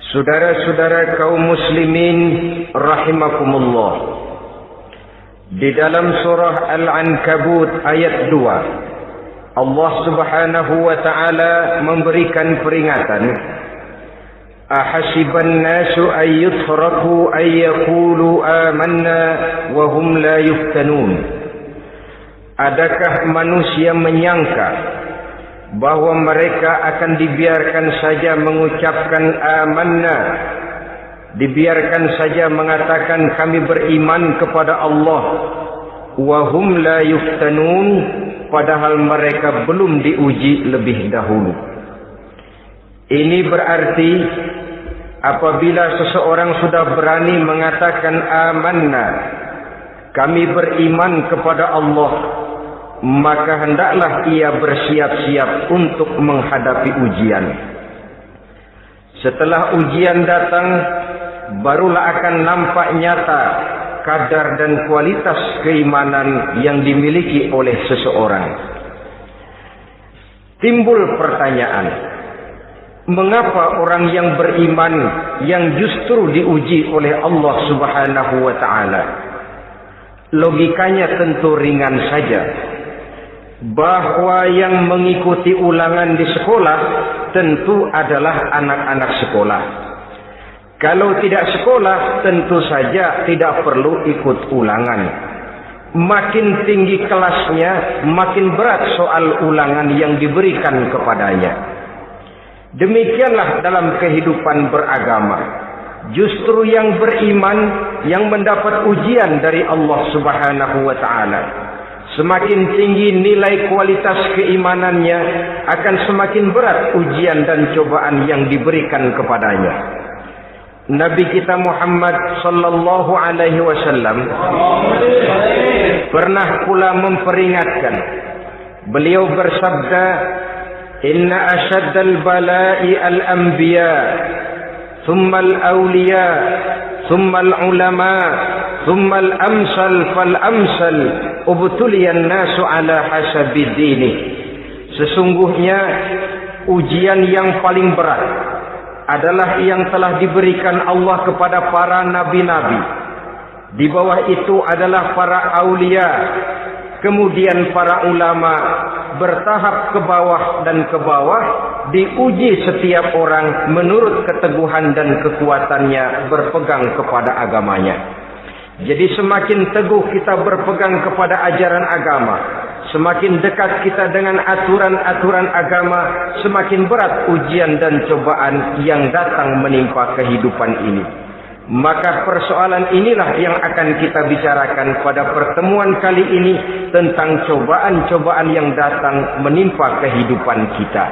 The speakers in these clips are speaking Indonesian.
Saudara-saudara kaum muslimin rahimakumullah, di dalam surah Al-Ankabut ayat 2, Allah Subhanahu wa taala memberikan peringatan, ahasiban nasu ay yutraku ay yaqulu amanna wa hum la yuftanun. Adakah manusia menyangka bahwa mereka akan dibiarkan saja mengucapkan amanna, dibiarkan saja mengatakan kami beriman kepada Allah, wa hum la yuftanun, padahal mereka belum diuji lebih dahulu. Ini berarti apabila seseorang sudah berani mengatakan amanna, kami beriman kepada Allah, maka hendaklah ia bersiap-siap untuk menghadapi ujian. Setelah ujian datang, barulah akan nampak nyata kadar dan kualitas keimanan yang dimiliki oleh seseorang. Timbul pertanyaan, mengapa orang yang beriman yang justru diuji oleh Allah Subhanahu wa taala? Logikanya tentu ringan saja, bahwa yang mengikuti ulangan di sekolah tentu adalah anak-anak sekolah. Kalau tidak sekolah, tentu saja tidak perlu ikut ulangan. Makin tinggi kelasnya, makin berat soal ulangan yang diberikan kepadanya. Demikianlah dalam kehidupan beragama. Justru yang beriman yang mendapat ujian dari Allah Subhanahu wa taala. Semakin tinggi nilai kualitas keimanannya, akan semakin berat ujian dan cobaan yang diberikan kepadanya. Nabi kita Muhammad sallallahu alaihi wasallam pernah pula memperingatkan. Beliau bersabda, "Inna asyaddal bala'i al-anbiya, thumma al-awliya, thumma al-ulama, thumma al-amsal fal-amsal, ubtuliyan nasu ala hasabi dini." Sesungguhnya ujian yang paling berat adalah yang telah diberikan Allah kepada para nabi-nabi. Di bawah itu adalah para aulia, kemudian para ulama, bertahap ke bawah dan ke bawah. Diuji setiap orang menurut keteguhan dan kekuatannya berpegang kepada agamanya. Jadi semakin teguh kita berpegang kepada ajaran agama, semakin dekat kita dengan aturan-aturan agama, semakin berat ujian dan cobaan yang datang menimpa kehidupan ini. Maka persoalan inilah yang akan kita bicarakan pada pertemuan kali ini, tentang cobaan-cobaan yang datang menimpa kehidupan kita.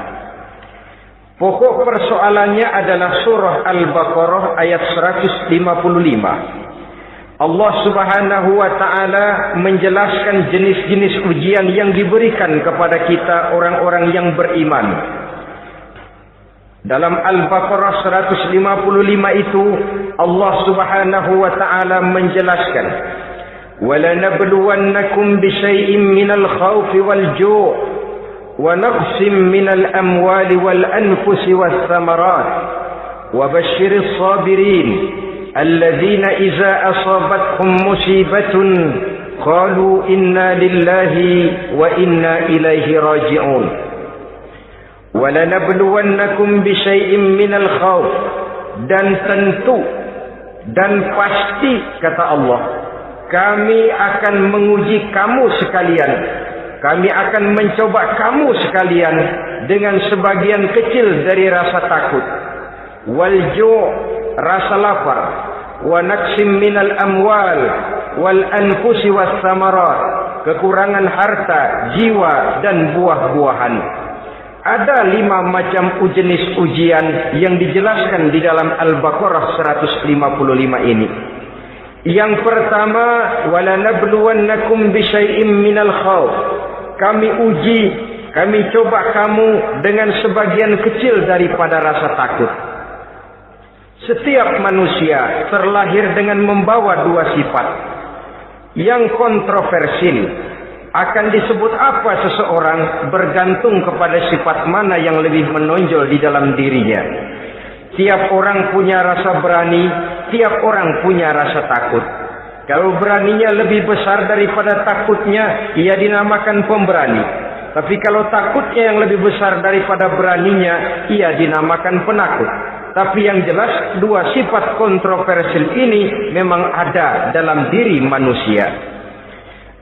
Pokok persoalannya adalah surah Al-Baqarah ayat 155. Allah Subhanahu wa taala menjelaskan jenis-jenis ujian yang diberikan kepada kita orang-orang yang beriman. Dalam Al-Baqarah 155 itu Allah Subhanahu wa taala menjelaskan, "Walanabluwannakum bisyai'in minal khawfi wal ju' wa naqsim minal amwali wal anfusi was thamarat wa basyyiris sabirin alladzina idza asabatkum musibatun qalu inna lillahi wa inna ilaihi raji'un." Walanabluwannakum bisyai'in minal khawf, dan tentu dan pasti kata Allah, kami akan menguji kamu sekalian, kami akan mencoba kamu sekalian dengan sebagian kecil dari rasa takut, wal ju', rasa lapar, wa naqsim minal amwal wal anfusi was thamarat, kekurangan harta, jiwa dan buah-buahan. Ada 5 macam jenis ujian yang dijelaskan di dalam Al-Baqarah 155 ini. Yang pertama, walanabluwannakum bisyai'in minal khawf. Kami uji, kami coba kamu dengan sebagian kecil daripada rasa takut. Setiap manusia terlahir dengan membawa 2 sifat. Yang kontroversil, akan disebut apa seseorang bergantung kepada sifat mana yang lebih menonjol di dalam dirinya. Tiap orang punya rasa berani, tiap orang punya rasa takut. Kalau beraninya lebih besar daripada takutnya, ia dinamakan pemberani. Tapi kalau takutnya yang lebih besar daripada beraninya, ia dinamakan penakut. Tapi yang jelas, dua sifat kontroversial ini memang ada dalam diri manusia.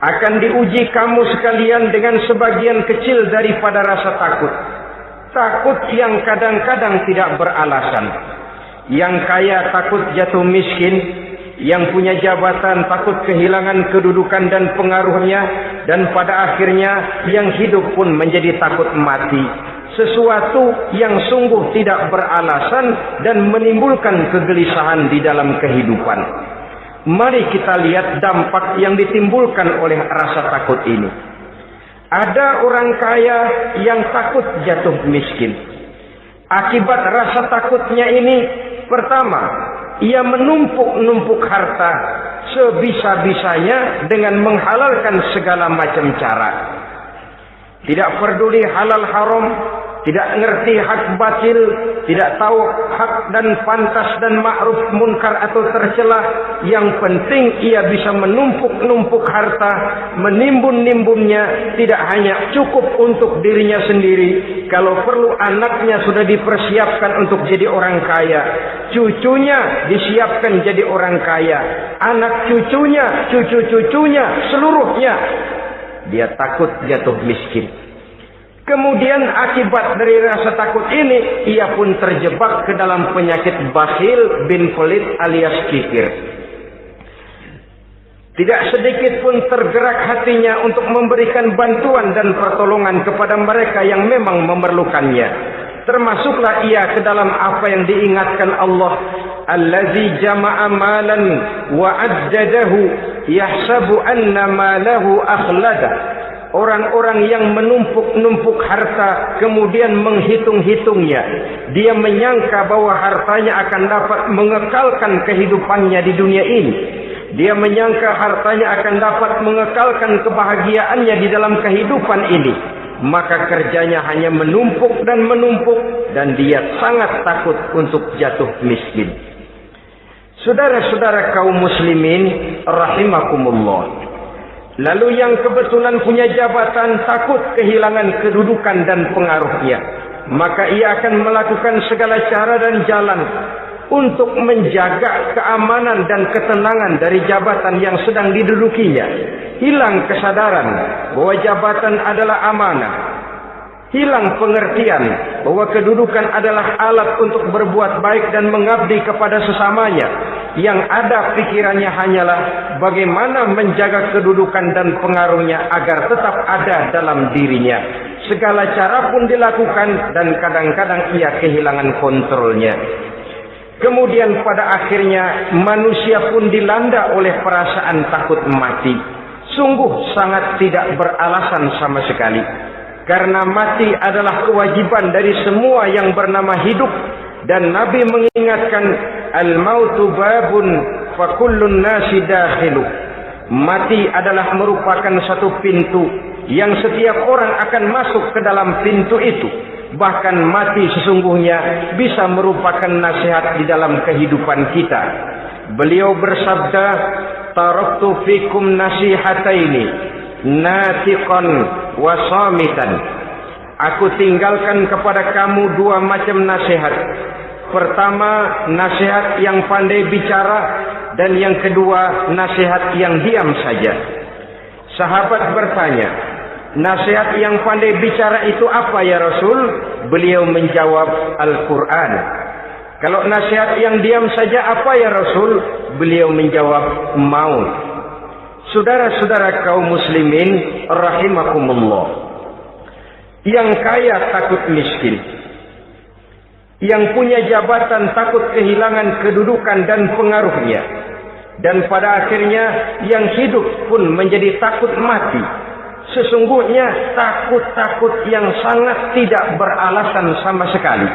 Akan diuji kamu sekalian dengan sebagian kecil daripada rasa takut. Takut yang kadang-kadang tidak beralasan. Yang kaya takut jatuh miskin, yang punya jabatan takut kehilangan kedudukan dan pengaruhnya, dan pada akhirnya yang hidup pun menjadi takut mati. Sesuatu yang sungguh tidak beralasan dan menimbulkan kegelisahan di dalam kehidupan. Mari kita lihat dampak yang ditimbulkan oleh rasa takut ini. Ada orang kaya yang takut jatuh miskin. Akibat rasa takutnya ini, pertama, ia menumpuk-numpuk harta sebisa-bisanya dengan menghalalkan segala macam cara. Tidak peduli halal haram, tidak ngerti hak batil, tidak tahu hak dan pantas dan ma'ruf munkar atau tercela. Yang penting ia bisa menumpuk-numpuk harta, menimbun-nimbunnya, tidak hanya cukup untuk dirinya sendiri. Kalau perlu anaknya sudah dipersiapkan untuk jadi orang kaya, cucunya disiapkan jadi orang kaya, anak cucunya, cucu-cucunya, seluruhnya. Dia takut jatuh miskin. Kemudian akibat dari rasa takut ini, ia pun terjebak ke dalam penyakit bakhil bin pelit alias kikir. Tidak sedikit pun tergerak hatinya untuk memberikan bantuan dan pertolongan kepada mereka yang memang memerlukannya. Termasuklah ia ke dalam apa yang diingatkan Allah, allazi jama'a malan wa addadahu yahsabu anna malahu akhlada. Orang-orang yang menumpuk-numpuk harta kemudian menghitung-hitungnya. Dia menyangka bahwa hartanya akan dapat mengekalkan kehidupannya di dunia ini. Dia menyangka hartanya akan dapat mengekalkan kebahagiaannya di dalam kehidupan ini. Maka kerjanya hanya menumpuk dan menumpuk, dan dia sangat takut untuk jatuh miskin. Saudara-saudara kaum muslimin rahimakumullah. Lalu yang kebetulan punya jabatan takut kehilangan kedudukan dan pengaruhnya. Maka ia akan melakukan segala cara dan jalan untuk menjaga keamanan dan ketenangan dari jabatan yang sedang didudukinya. Hilang kesadaran bahwa jabatan adalah amanah. Hilang pengertian bahwa kedudukan adalah alat untuk berbuat baik dan mengabdi kepada sesamanya. Yang ada pikirannya hanyalah bagaimana menjaga kedudukan dan pengaruhnya agar tetap ada dalam dirinya. Segala cara pun dilakukan dan kadang-kadang ia kehilangan kontrolnya. Kemudian pada akhirnya manusia pun dilanda oleh perasaan takut mati. Sungguh sangat tidak beralasan sama sekali. Karena mati adalah kewajiban dari semua yang bernama hidup. Dan Nabi mengingatkan, al-mautu babun fa kullun nasi dakhilu. Mati adalah merupakan satu pintu yang setiap orang akan masuk ke dalam pintu itu. Bahkan mati sesungguhnya bisa merupakan nasihat di dalam kehidupan kita. Beliau bersabda, taraktu fikum nasihataini, natiqan wa samitan. Aku tinggalkan kepada kamu dua macam nasihat. Pertama, nasihat yang pandai bicara, dan yang kedua, nasihat yang diam saja. Sahabat bertanya, nasihat yang pandai bicara itu apa ya Rasul? Beliau menjawab, Al-Quran. Kalau nasihat yang diam saja apa ya Rasul? Beliau menjawab, maut. Saudara-saudara kaum muslimin rahimakumullah. Yang kaya takut miskin. Yang punya jabatan takut kehilangan kedudukan dan pengaruhnya. Dan pada akhirnya yang hidup pun menjadi takut mati. Sesungguhnya takut-takut yang sangat tidak beralasan sama sekali.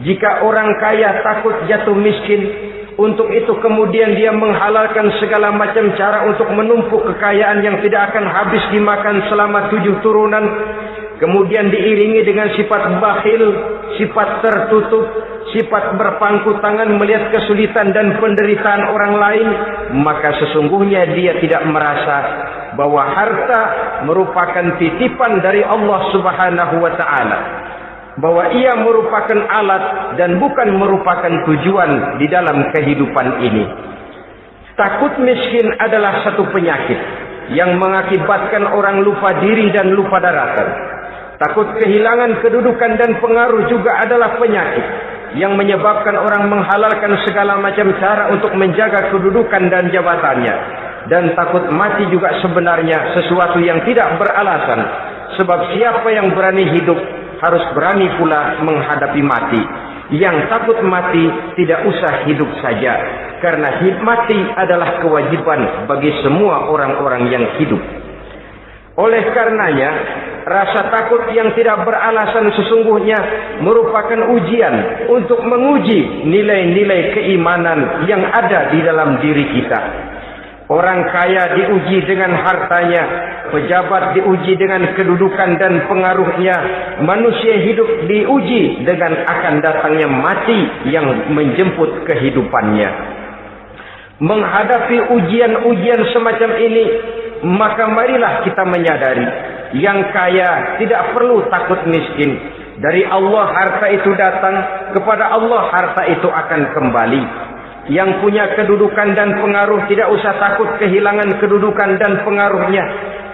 Jika orang kaya takut jatuh miskin, untuk itu kemudian dia menghalalkan segala macam cara untuk menumpuk kekayaan yang tidak akan habis dimakan selama 7 turunan. Kemudian diiringi dengan sifat bakhil, sifat tertutup, sifat berpangku tangan melihat kesulitan dan penderitaan orang lain, maka sesungguhnya dia tidak merasa bahwa harta merupakan titipan dari Allah Subhanahu wa taala, bahwa ia merupakan alat dan bukan merupakan tujuan di dalam kehidupan ini. Takut miskin adalah satu penyakit yang mengakibatkan orang lupa diri dan lupa daratan. Takut kehilangan kedudukan dan pengaruh juga adalah penyakit yang menyebabkan orang menghalalkan segala macam cara untuk menjaga kedudukan dan jabatannya. Dan takut mati juga sebenarnya sesuatu yang tidak beralasan, sebab siapa yang berani hidup harus berani pula menghadapi mati. Yang takut mati tidak usah hidup saja, karena mati adalah kewajiban bagi semua orang-orang yang hidup. Oleh karenanya, rasa takut yang tidak beralasan sesungguhnya merupakan ujian untuk menguji nilai-nilai keimanan yang ada di dalam diri kita. Orang kaya diuji dengan hartanya, pejabat diuji dengan kedudukan dan pengaruhnya, manusia hidup diuji dengan akan datangnya mati yang menjemput kehidupannya. Menghadapi ujian-ujian semacam ini, maka marilah kita menyadari, yang kaya tidak perlu takut miskin. Dari Allah harta itu datang, kepada Allah harta itu akan kembali. Yang punya kedudukan dan pengaruh tidak usah takut kehilangan kedudukan dan pengaruhnya,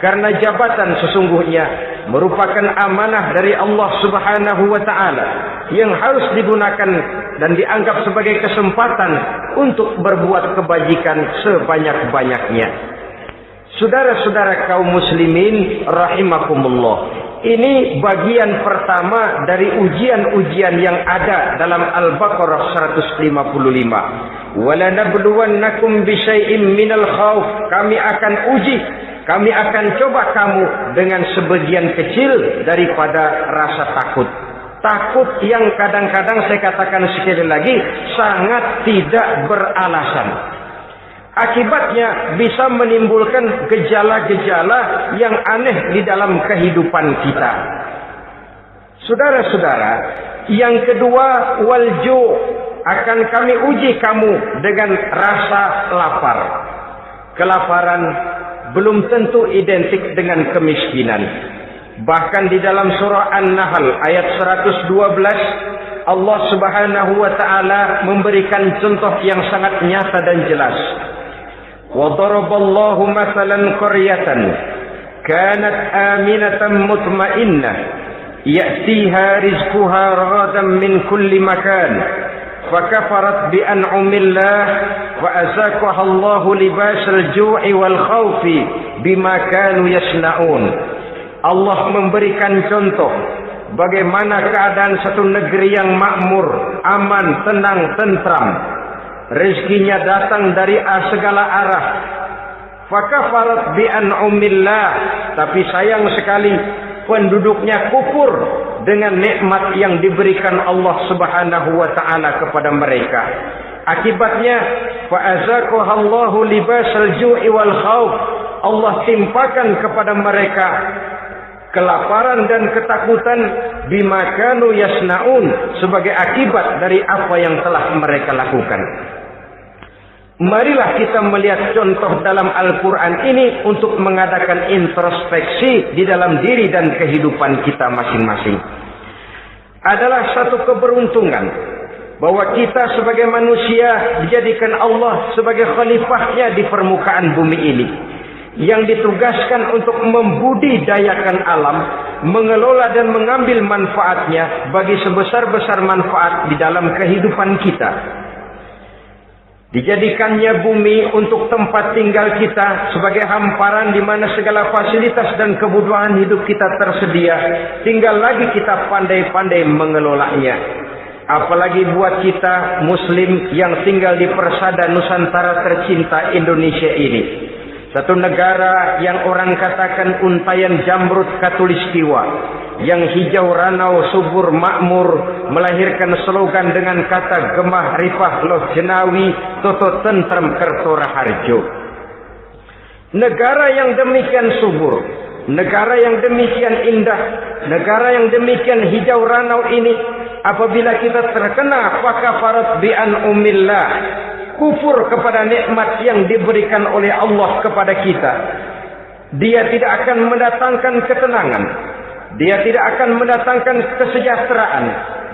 karena jabatan sesungguhnya merupakan amanah dari Allah Subhanahu wa taala yang harus digunakan dan dianggap sebagai kesempatan untuk berbuat kebajikan sebanyak-banyaknya. Saudara-saudara kaum muslimin rahimakumullah, ini bagian pertama dari ujian-ujian yang ada dalam Al-Baqarah 155. Walanabluwannakum bisyai'im minal khauf. Kami akan uji, kami akan coba kamu dengan sebagian kecil daripada rasa takut. Takut yang kadang-kadang saya katakan sekali lagi sangat tidak beralasan. Akibatnya bisa menimbulkan gejala-gejala yang aneh di dalam kehidupan kita. Saudara-saudara, yang kedua, walju, akan kami uji kamu dengan rasa lapar. Kelaparan belum tentu identik dengan kemiskinan. Bahkan di dalam surah An-Nahl ayat 112, Allah Subhanahu wa taala memberikan contoh yang sangat nyata dan jelas. وَضَرَبَ اللَّهُ مَثَلًا قَرْيَةً كَانَتْ آمِنَةً مُطْمَئِنَّةً يَأْتِيهَا رِزْقُهَا رَغَدًا مِنْ كُلِّ مَكَانٍ فَكَفَرَتْ بِأَنْعُمِ اللَّهِ فَأَذَاقَهَا اللَّهُ لِبَاسَ الْجُوعِ وَالْخَوْفِ بِمَا كَانُوا يَصْنَعُونَ. Allah memberikan contoh bagaimana keadaan satu negeri yang makmur, aman, tenang, tentram. Rezekinya datang dari segala arah. Fakafarat bi an'umillah, tapi sayang sekali penduduknya kufur dengan nikmat yang diberikan Allah Subhanahu wa taala kepada mereka. Akibatnya fa'azaqahallahu libasal ju'i wal khauf. Allah timpakan kepada mereka kelaparan dan ketakutan bima kanu yasnaun, sebagai akibat dari apa yang telah mereka lakukan. Marilah kita melihat contoh dalam Al-Quran ini untuk mengadakan introspeksi di dalam diri dan kehidupan kita masing-masing. Adalah satu keberuntungan bahwa kita sebagai manusia dijadikan Allah sebagai khalifahnya di permukaan bumi ini, yang ditugaskan untuk membudidayakan alam, mengelola dan mengambil manfaatnya bagi sebesar-besar manfaat di dalam kehidupan kita. Dijadikannya bumi untuk tempat tinggal kita sebagai hamparan di mana segala fasilitas dan kebutuhan hidup kita tersedia. Tinggal lagi kita pandai-pandai mengelolanya. Apalagi buat kita muslim yang tinggal di persada Nusantara tercinta Indonesia ini. Satu negara yang orang katakan untayan jamrut katulistiwa, yang hijau ranau subur makmur, melahirkan slogan dengan kata gemah rifah loh jenawi toto tentrem kerto raharjo. Negara yang demikian subur, negara yang demikian indah, negara yang demikian hijau ranau ini apabila kita terkena fakafarat bi an'umillah, kufur kepada nikmat yang diberikan oleh Allah kepada kita, dia tidak akan mendatangkan ketenangan, dia tidak akan mendatangkan kesejahteraan,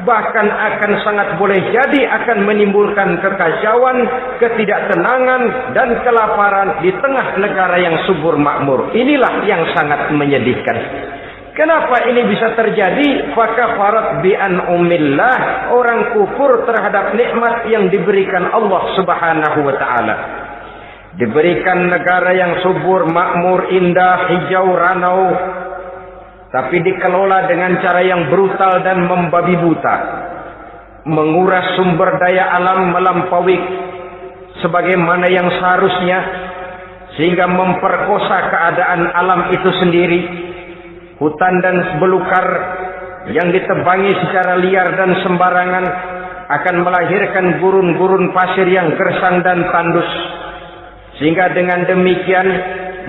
bahkan akan sangat boleh jadi akan menimbulkan kekacauan, ketidaktenangan, dan kelaparan di tengah negara yang subur makmur. Inilah yang sangat menyedihkan. Kenapa ini bisa terjadi? Fakafarat bi an'umillah, orang kufur terhadap nikmat yang diberikan Allah Subhanahu wa taala. Diberikan negara yang subur, makmur, indah, hijau, ranau, tapi dikelola dengan cara yang brutal dan membabi buta. Menguras sumber daya alam melampaui sebagaimana yang seharusnya, sehingga memperkosa keadaan alam itu sendiri. Hutan dan belukar yang ditebangi secara liar dan sembarangan akan melahirkan gurun-gurun pasir yang gersang dan tandus, sehingga dengan demikian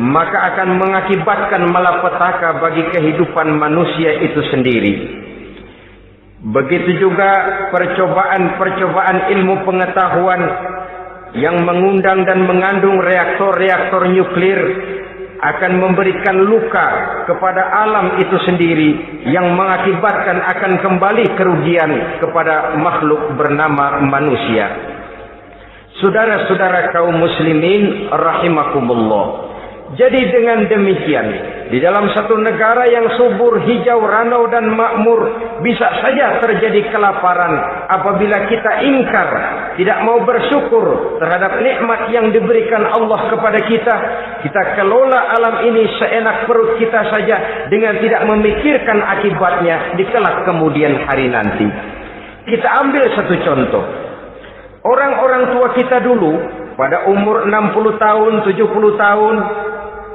maka akan mengakibatkan malapetaka bagi kehidupan manusia itu sendiri. Begitu juga percobaan-percobaan ilmu pengetahuan yang mengundang dan mengandung reaktor-reaktor nuklir akan memberikan luka kepada alam itu sendiri, yang mengakibatkan akan kembali kerugian kepada makhluk bernama manusia. Saudara-saudara kaum muslimin rahimakumullah. Jadi dengan demikian, di dalam satu negara yang subur, hijau, ranau dan makmur, bisa saja terjadi kelaparan apabila kita ingkar, tidak mau bersyukur terhadap nikmat yang diberikan Allah kepada kita. Kita kelola alam ini seenak perut kita saja dengan tidak memikirkan akibatnya di kelak kemudian hari nanti. Kita ambil satu contoh. Orang-orang tua kita dulu pada umur 60 tahun, 70 tahun,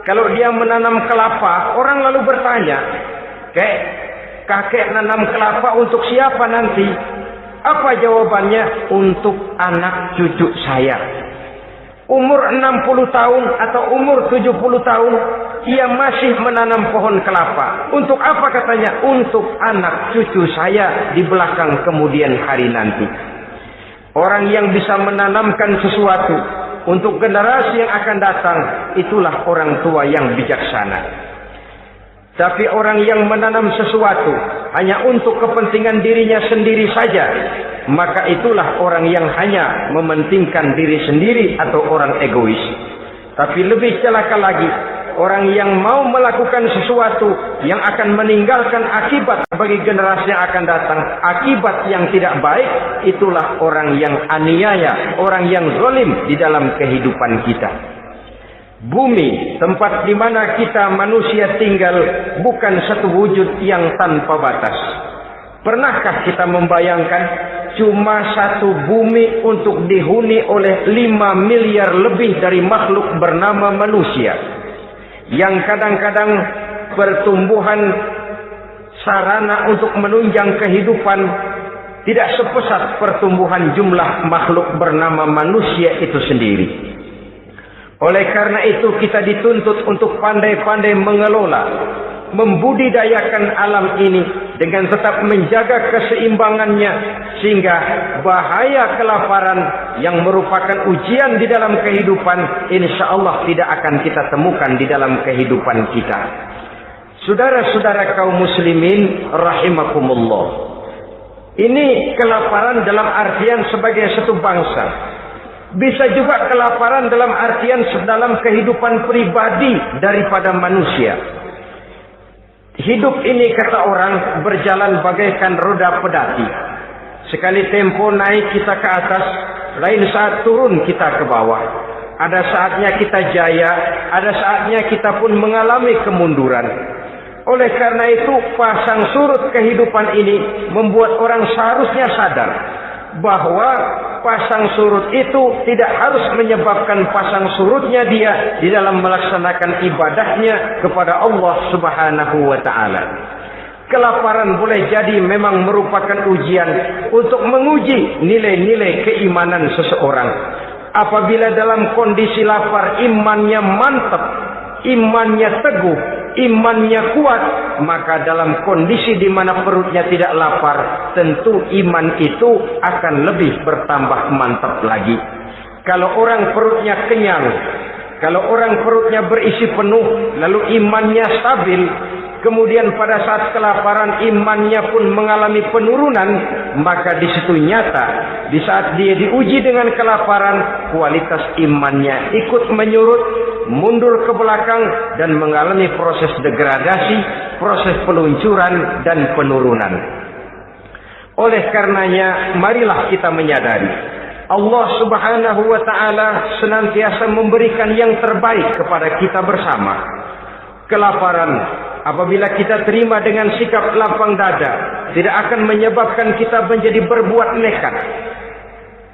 kalau dia menanam kelapa, orang lalu bertanya, kakek nanam kelapa untuk siapa nanti? Apa jawabannya? Untuk anak cucu saya. Umur 60 tahun atau umur 70 tahun, ia masih menanam pohon kelapa. Untuk apa katanya? Untuk anak cucu saya di belakang kemudian hari nanti. Orang yang bisa menanamkan sesuatu untuk generasi yang akan datang, itulah orang tua yang bijaksana. Tapi orang yang menanam sesuatu hanya untuk kepentingan dirinya sendiri saja, maka itulah orang yang hanya mementingkan diri sendiri atau orang egois. Tapi lebih celaka lagi, orang yang mau melakukan sesuatu yang akan meninggalkan akibat bagi generasi yang akan datang, akibat yang tidak baik, itulah orang yang aniaya, orang yang zalim di dalam kehidupan kita. Bumi, tempat di mana kita manusia tinggal, bukan satu wujud yang tanpa batas. Pernahkah kita membayangkan cuma satu bumi untuk dihuni oleh 5 miliar lebih dari makhluk bernama manusia, yang kadang-kadang pertumbuhan sarana untuk menunjang kehidupan tidak sepesat pertumbuhan jumlah makhluk bernama manusia itu sendiri. Oleh karena itu kita dituntut untuk pandai-pandai mengelola, membudidayakan alam ini dengan tetap menjaga keseimbangannya, sehingga bahaya kelaparan yang merupakan ujian di dalam kehidupan, insya Allah tidak akan kita temukan di dalam kehidupan kita. Saudara-saudara kaum muslimin rahimakumullah, ini kelaparan dalam artian sebagai satu bangsa. Bisa juga kelaparan dalam artian dalam kehidupan pribadi daripada manusia. Hidup ini, kata orang, berjalan bagaikan roda pedati. Sekali tempo naik kita ke atas, lain saat turun kita ke bawah. Ada saatnya kita jaya, ada saatnya kita pun mengalami kemunduran. Oleh karena itu, pasang surut kehidupan ini membuat orang seharusnya sadar bahwa pasang surut itu tidak harus menyebabkan pasang surutnya dia di dalam melaksanakan ibadahnya kepada Allah Subhanahu wa taala. Kelaparan boleh jadi memang merupakan ujian untuk menguji nilai-nilai keimanan seseorang. Apabila dalam kondisi lapar imannya mantap, imannya teguh, imannya kuat, maka dalam kondisi di mana perutnya tidak lapar, tentu iman itu akan lebih bertambah mantap lagi. Kalau orang perutnya kenyang, kalau orang perutnya berisi penuh, lalu imannya stabil, kemudian pada saat kelaparan imannya pun mengalami penurunan, maka di situ nyata, di saat dia diuji dengan kelaparan, kualitas imannya ikut menyurut, mundur ke belakang, dan mengalami proses degradasi, proses peluncuran dan penurunan. Oleh karenanya, marilah kita menyadari Allah Subhanahu wa ta'ala senantiasa memberikan yang terbaik kepada kita bersama. Kelaparan, apabila kita terima dengan sikap lapang dada, tidak akan menyebabkan kita menjadi berbuat nekat.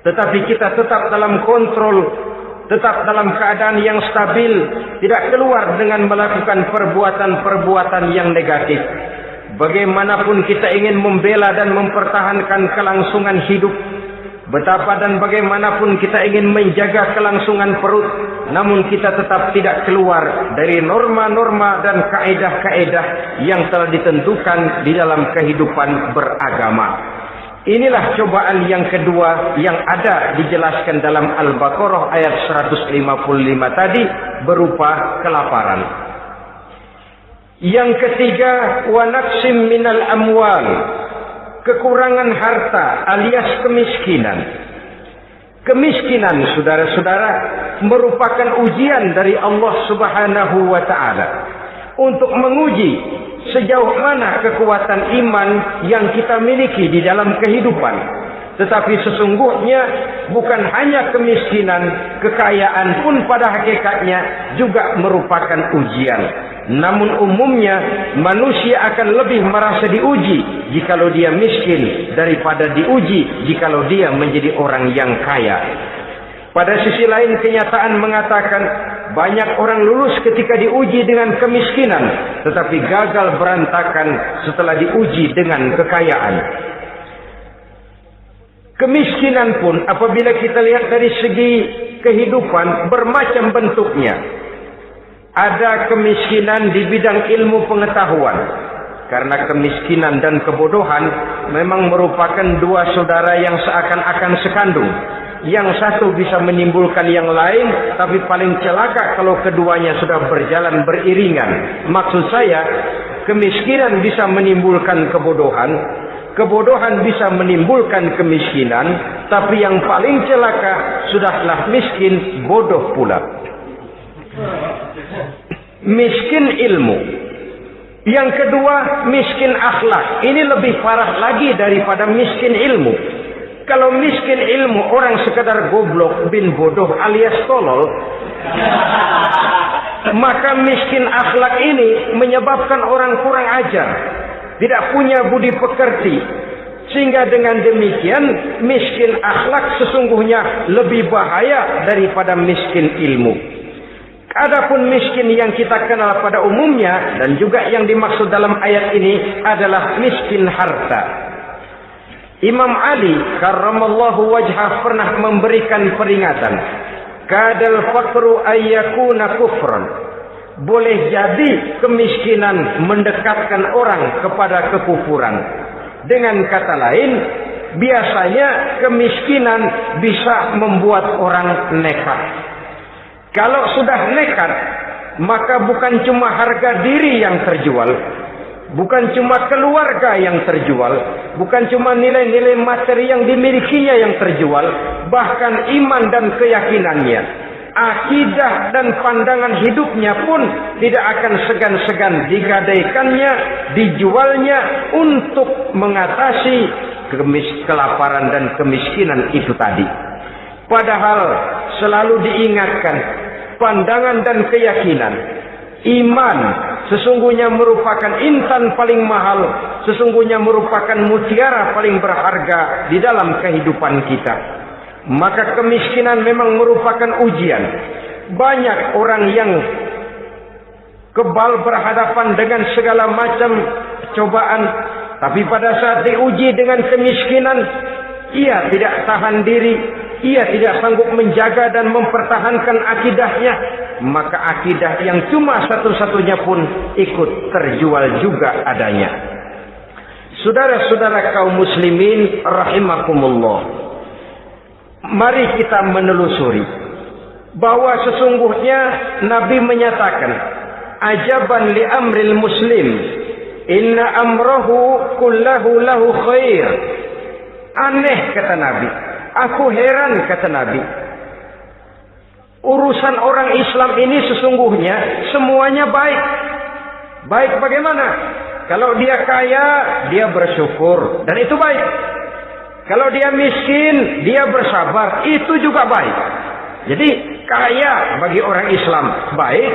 Tetapi kita tetap dalam kontrol, tetap dalam keadaan yang stabil, tidak keluar dengan melakukan perbuatan-perbuatan yang negatif. Bagaimanapun kita ingin membela dan mempertahankan kelangsungan hidup, betapa dan bagaimanapun kita ingin menjaga kelangsungan perut, namun kita tetap tidak keluar dari norma-norma dan kaedah-kaedah yang telah ditentukan di dalam kehidupan beragama. Inilah cobaan yang kedua yang ada dijelaskan dalam Al-Baqarah ayat 155 tadi, berupa kelaparan. Yang ketiga, wa naqsim minal amwal, kekurangan harta alias kemiskinan. Kemiskinan, saudara-saudara, merupakan ujian dari Allah Subhanahu wa ta'ala untuk menguji sejauh mana kekuatan iman yang kita miliki di dalam kehidupan. Tetapi sesungguhnya bukan hanya kemiskinan, kekayaan pun pada hakikatnya juga merupakan ujian. Namun umumnya manusia akan lebih merasa diuji jikalau dia miskin daripada diuji jikalau dia menjadi orang yang kaya. Pada sisi lain, kenyataan mengatakan banyak orang lulus ketika diuji dengan kemiskinan, tetapi gagal berantakan setelah diuji dengan kekayaan. Kemiskinan pun apabila kita lihat dari segi kehidupan bermacam bentuknya. Ada kemiskinan di bidang ilmu pengetahuan. Karena kemiskinan dan kebodohan memang merupakan dua saudara yang seakan-akan sekandung. Yang satu bisa menimbulkan yang lain, tapi paling celaka kalau keduanya sudah berjalan beriringan. Maksud saya, kemiskinan bisa menimbulkan kebodohan, kebodohan bisa menimbulkan kemiskinan, tapi yang paling celaka sudahlah miskin, bodoh pula. Miskin ilmu. Yang kedua, miskin akhlak. Ini lebih parah lagi daripada miskin ilmu. Kalau miskin ilmu, orang sekadar goblok bin bodoh alias tolol, maka miskin akhlak ini menyebabkan orang kurang ajar, tidak punya budi pekerti. Sehingga dengan demikian miskin akhlak sesungguhnya lebih bahaya daripada miskin ilmu. Adapun miskin yang kita kenal pada umumnya dan juga yang dimaksud dalam ayat ini adalah miskin harta. Imam Ali karramallahu wajhah pernah memberikan peringatan, kadal faqru ayyakuna kufran. Boleh jadi kemiskinan mendekatkan orang kepada kekufuran. Dengan kata lain, biasanya kemiskinan bisa membuat orang nekat. Kalau sudah nekat, maka bukan cuma harga diri yang terjual, bukan cuma keluarga yang terjual, bukan cuma nilai-nilai materi yang dimilikinya yang terjual, bahkan iman dan keyakinannya, akidah dan pandangan hidupnya pun tidak akan segan-segan digadaikannya, dijualnya untuk mengatasi kelaparan dan kemiskinan itu tadi. Padahal selalu diingatkan, pandangan dan keyakinan, iman sesungguhnya merupakan intan paling mahal, sesungguhnya merupakan mutiara paling berharga di dalam kehidupan kita. Maka kemiskinan memang merupakan ujian. Banyak orang yang kebal berhadapan dengan segala macam cobaan, tapi pada saat diuji dengan kemiskinan, ia tidak tahan diri, ia tidak sanggup menjaga dan mempertahankan akidahnya, maka akidah yang cuma satu-satunya pun ikut terjual juga adanya. Saudara-saudara kaum muslimin rahimakumullah, mari kita menelusuri bahwa sesungguhnya Nabi menyatakan, ajaban li amril muslim, inna amrahu kullahu lahu khair. Aneh kata Nabi, aku heran kata Nabi, urusan orang Islam ini sesungguhnya semuanya baik. Baik bagaimana? Kalau dia kaya, dia bersyukur, dan itu baik. Kalau dia miskin, dia bersabar, itu juga baik. Jadi kaya bagi orang Islam baik,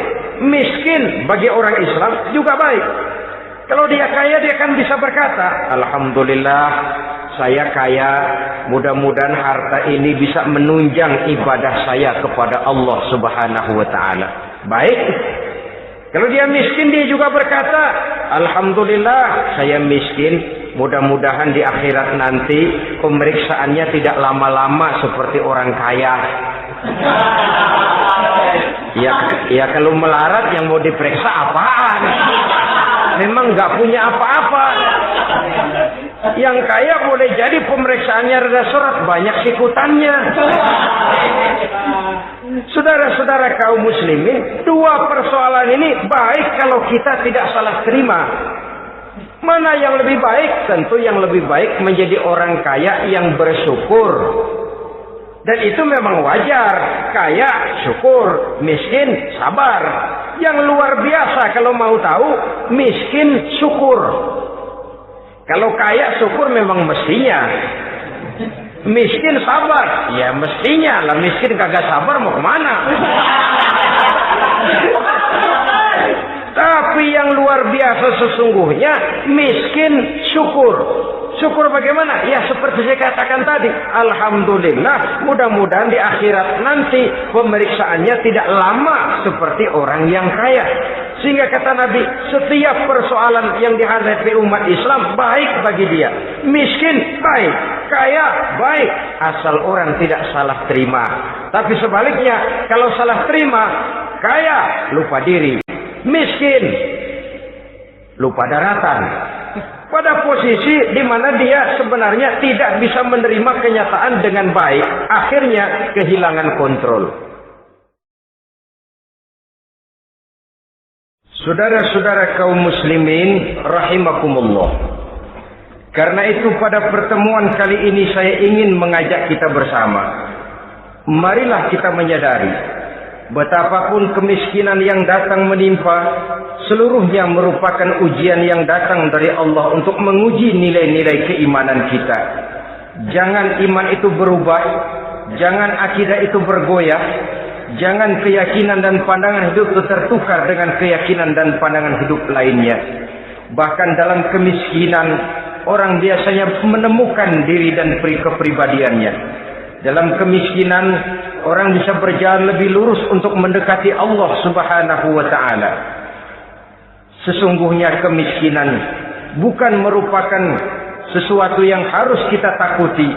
miskin bagi orang Islam juga baik. Kalau dia kaya, dia kan bisa berkata, alhamdulillah saya kaya, mudah-mudahan harta ini bisa menunjang ibadah saya kepada Allah Subhanahu wa taala. Baik. Kalau dia miskin, dia juga berkata, alhamdulillah saya miskin, mudah-mudahan di akhirat nanti pemeriksaannya tidak lama-lama seperti orang kaya. Ya kalau melarat yang mau diperiksa apaan? Memang nggak punya apa-apa. Yang kaya boleh jadi pemeriksaannya rada surat, banyak sikutannya. Saudara-saudara kaum muslimin, dua persoalan ini baik kalau kita tidak salah terima. Mana yang lebih baik? Tentu yang lebih baik menjadi orang kaya yang bersyukur. Dan itu memang wajar. Kaya syukur, miskin sabar. Yang luar biasa kalau mau tahu, miskin syukur. Kalau kaya syukur memang mestinya. Miskin sabar, ya mestinya lah. Miskin kagak sabar mau kemana? Tapi yang luar biasa sesungguhnya miskin syukur. Syukur bagaimana? Ya seperti saya katakan tadi, alhamdulillah, mudah-mudahan di akhirat nanti pemeriksaannya tidak lama seperti orang yang kaya. Sehingga kata Nabi, setiap persoalan yang dihadapi umat Islam baik bagi dia. Miskin baik, kaya baik, asal orang tidak salah terima. Tapi sebaliknya, kalau salah terima, kaya lupa diri, miskin lupa daratan. Pada posisi di mana dia sebenarnya tidak bisa menerima kenyataan dengan baik, akhirnya kehilangan kontrol. Saudara-saudara kaum muslimin rahimakumullah. Karena itu pada pertemuan kali ini saya ingin mengajak kita bersama. Marilah kita menyadari betapapun kemiskinan yang datang menimpa, seluruhnya merupakan ujian yang datang dari Allah untuk menguji nilai-nilai keimanan kita. Jangan iman itu berubah, jangan akidah itu bergoyah, jangan keyakinan dan pandangan hidup itu tertukar dengan keyakinan dan pandangan hidup lainnya. Bahkan dalam kemiskinan, orang biasanya menemukan diri dan kepribadiannya. Dalam kemiskinan, orang bisa berjalan lebih lurus untuk mendekati Allah Subhanahu wa ta'ala. Sesungguhnya kemiskinan bukan merupakan sesuatu yang harus kita takuti,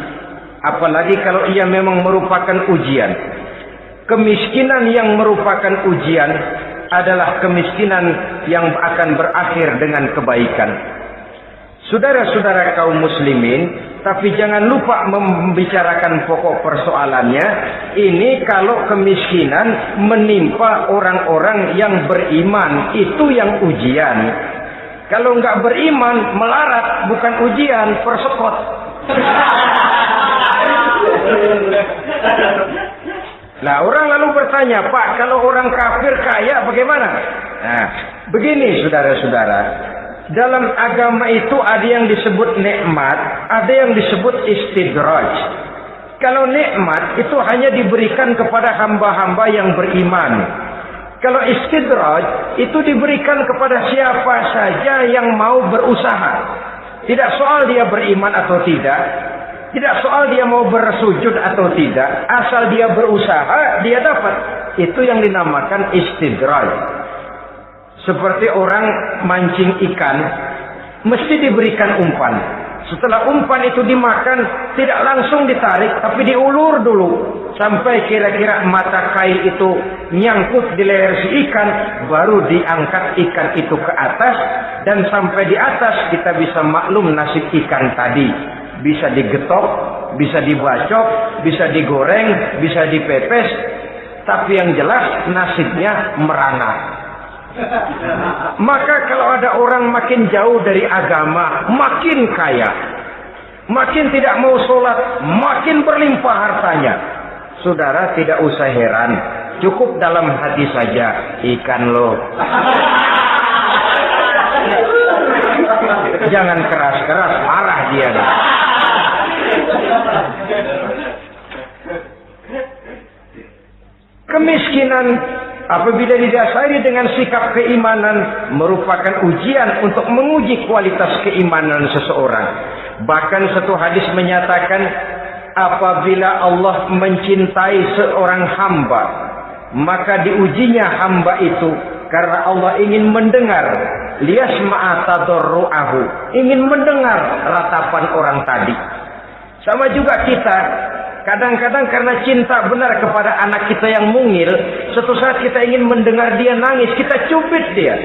apalagi kalau ia memang merupakan ujian. Kemiskinan yang merupakan ujian adalah kemiskinan yang akan berakhir dengan kebaikan. Saudara-saudara kaum muslimin, tapi jangan lupa membicarakan pokok persoalannya. Ini kalau kemiskinan menimpa orang-orang yang beriman, itu yang ujian. Kalau nggak beriman, melarat, bukan ujian, persekot. Nah, orang lalu bertanya, Pak, kalau orang kafir kaya bagaimana? Nah, begini saudara-saudara. Dalam agama itu ada yang disebut nikmat, ada yang disebut istidraj. Kalau nikmat itu hanya diberikan kepada hamba-hamba yang beriman. Kalau istidraj itu diberikan kepada siapa saja yang mau berusaha. Tidak soal dia beriman atau tidak, tidak soal dia mau bersujud atau tidak, asal dia berusaha dia dapat. Itu yang dinamakan istidraj. Seperti orang mancing ikan, mesti diberikan umpan. Setelah umpan itu dimakan, tidak langsung ditarik, tapi diulur dulu. Sampai kira-kira mata kail itu nyangkut di leher si ikan, baru diangkat ikan itu ke atas. Dan sampai di atas kita bisa maklum nasib ikan tadi. Bisa digetok, bisa dibacok, bisa digoreng, bisa dipepes. Tapi yang jelas nasibnya merana. Maka kalau ada orang makin jauh dari agama, makin kaya, makin tidak mau sholat, makin berlimpah hartanya, saudara tidak usah heran, cukup dalam hati saja, ikan lo. Jangan keras-keras, marah dia. Kemiskinan apabila didasari dengan sikap keimanan merupakan ujian untuk menguji kualitas keimanan seseorang. Bahkan satu hadis menyatakan apabila Allah mencintai seorang hamba, maka diujinya hamba itu karena Allah ingin mendengar liyasma'a tadarru'ahu, ingin mendengar ratapan orang tadi. Sama juga kita, kadang-kadang karena cinta benar kepada anak kita yang mungil, suatu saat kita ingin mendengar dia nangis, kita cubit dia.